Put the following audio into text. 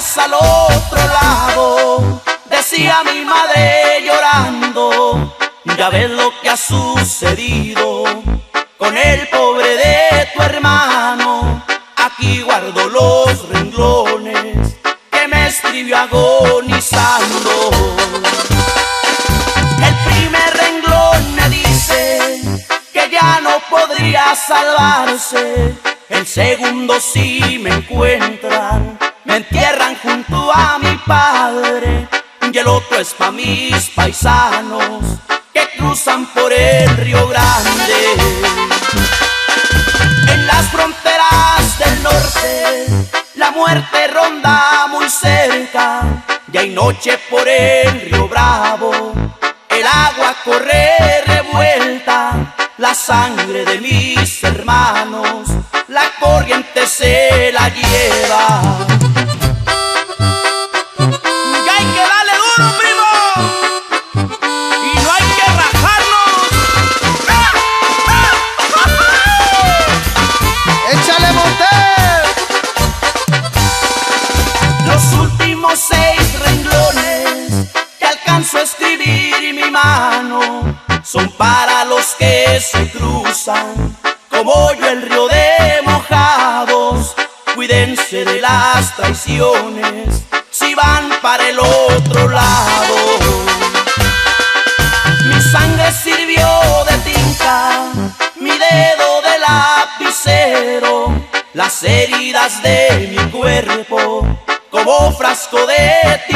vayas al otro lado, decía mi madre llorando, ya ves lo que ha sucedido con el pobre de tu hermano. Aquí guardo los renglones que me escribió agonizando. El primer renglón me dice que ya no podría salvarse. El segundo, si me encuentran, me entierran junto a mi padre. Y el otro es pa' mis paisanos que cruzan por el Río Grande. En las fronteras del norte la muerte ronda muy cerca. Ya hay noche por el Río Bravo, el agua corre revuelta. La sangre de mis hermanos la corriente se la lleva. Y hay que darle duro, primo, y no hay que rajarnos. ¡Échale, Monter! Los últimos 6 renglones que alcanzo a escribir y mi mano son para los que se cruzan como yo el río de mojados. Cuídense de las traiciones si van para el otro lado. Mi sangre sirvió de tinta, mi dedo de lapicero, las heridas de mi cuerpo como frasco de tinta